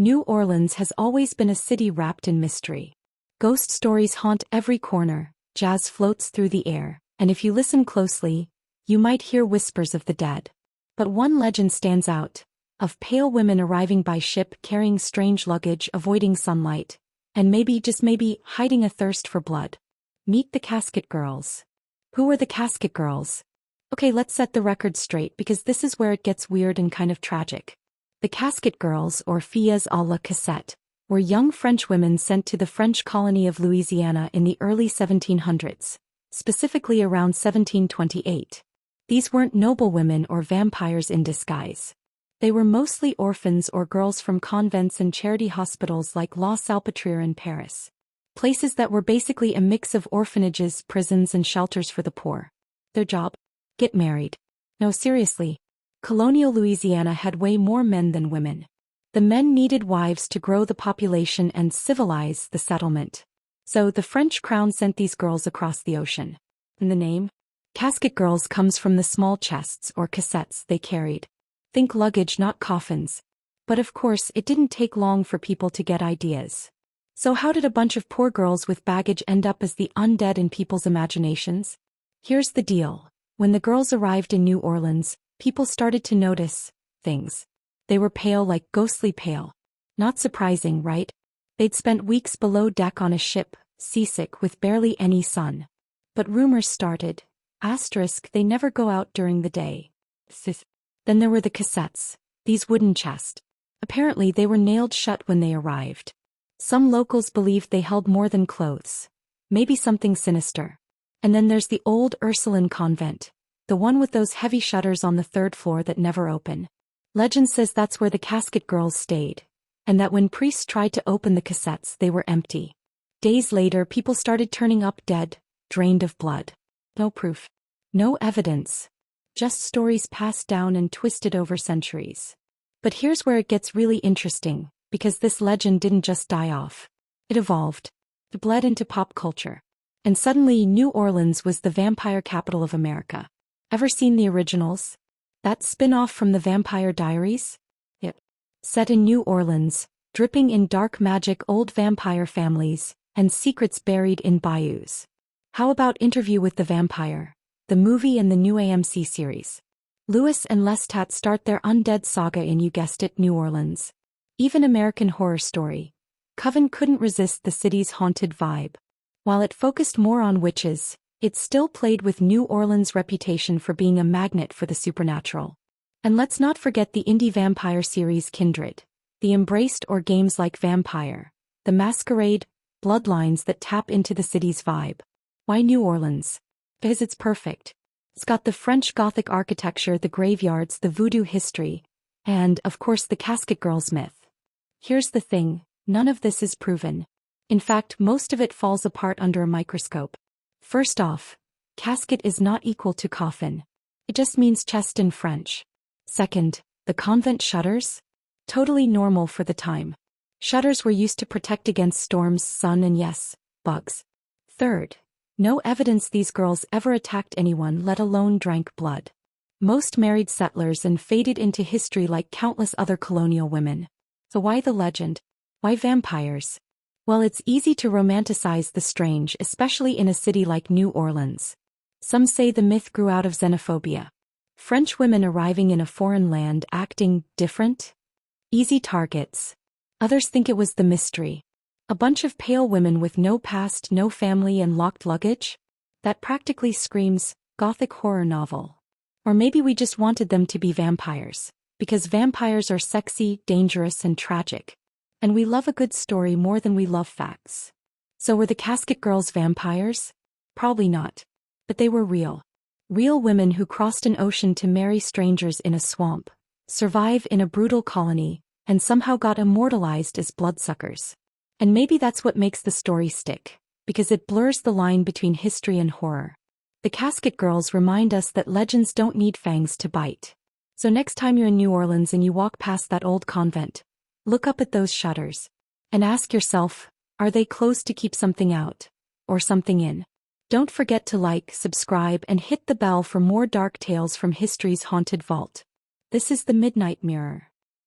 New Orleans has always been a city wrapped in mystery. Ghost stories haunt every corner, jazz floats through the air, and if you listen closely, you might hear whispers of the dead. But one legend stands out, of pale women arriving by ship carrying strange luggage, avoiding sunlight, and maybe, just maybe, hiding a thirst for blood. Meet the Casket Girls. Who were the Casket Girls? Okay, let's set the record straight because this is where it gets weird and kind of tragic. The Casket Girls, or filles à la cassette, were young French women sent to the French colony of Louisiana in the early 1700s, specifically around 1728. These weren't noble women or vampires in disguise. They were mostly orphans or girls from convents and charity hospitals like La Salpêtrière in Paris. Places that were basically a mix of orphanages, prisons, and shelters for the poor. Their job? Get married. No, seriously. Colonial Louisiana had way more men than women. The men needed wives to grow the population and civilize the settlement. So the French crown sent these girls across the ocean. And the name? Casket Girls comes from the small chests or cassettes they carried. Think luggage, not coffins. But of course, it didn't take long for people to get ideas. So how did a bunch of poor girls with baggage end up as the undead in people's imaginations? Here's the deal. When the girls arrived in New Orleans, people started to notice things. They were pale, like ghostly pale. Not surprising, right? They'd spent weeks below deck on a ship, seasick with barely any sun. But rumors started. They never go out during the day. Then there were the cassettes, these wooden chests. Apparently they were nailed shut when they arrived. Some locals believed they held more than clothes. Maybe something sinister. And then there's the old Ursuline Convent, the one with those heavy shutters on the third floor that never open. Legend says that's where the Casket Girls stayed, and that when priests tried to open the cassettes they were empty. Days later people started turning up dead, drained of blood. No proof. No evidence. Just stories passed down and twisted over centuries. But here's where it gets really interesting, because this legend didn't just die off. It evolved. It bled into pop culture. And suddenly New Orleans was the vampire capital of America. Ever seen the originals? That spin-off from the Vampire Diaries? Yep. Set in New Orleans, dripping in dark magic, old vampire families, and secrets buried in bayous. How about Interview with the Vampire, the movie and the new AMC series? Lewis and Lestat start their undead saga in, you guessed it, New Orleans. Even American Horror Story, Coven couldn't resist the city's haunted vibe. While it focused more on witches, it still played with New Orleans' reputation for being a magnet for the supernatural. And let's not forget the indie vampire series Kindred, the Embraced or games like Vampire, the Masquerade, bloodlines that tap into the city's vibe. Why New Orleans? Because it's perfect. It's got the French Gothic architecture, the graveyards, the voodoo history, and, of course, the Casket Girls myth. Here's the thing, none of this is proven. In fact, most of it falls apart under a microscope. First off, casket is not equal to coffin. It just means chest in French. Second, the convent shutters? Totally normal for the time. Shutters were used to protect against storms, sun, and yes, bugs. Third, no evidence these girls ever attacked anyone, let alone drank blood. Most married settlers and faded into history like countless other colonial women. So why the legend? Why vampires? Well, it's easy to romanticize the strange, especially in a city like New Orleans. Some say the myth grew out of xenophobia. French women arriving in a foreign land acting different? Easy targets. Others think it was the mystery. A bunch of pale women with no past, no family, and locked luggage? That practically screams Gothic horror novel. Or maybe we just wanted them to be vampires, because vampires are sexy, dangerous, and tragic. And we love a good story more than we love facts. So were the Casket Girls vampires? Probably not. But they were real. Real women who crossed an ocean to marry strangers in a swamp, survive in a brutal colony, and somehow got immortalized as bloodsuckers. And maybe that's what makes the story stick, because it blurs the line between history and horror. The Casket Girls remind us that legends don't need fangs to bite. So next time you're in New Orleans and you walk past that old convent, look up at those shutters and ask yourself, are they closed to keep something out or something in? Don't forget to like, subscribe, and hit the bell for more dark tales from history's haunted vault. This is the Midnight Mirror.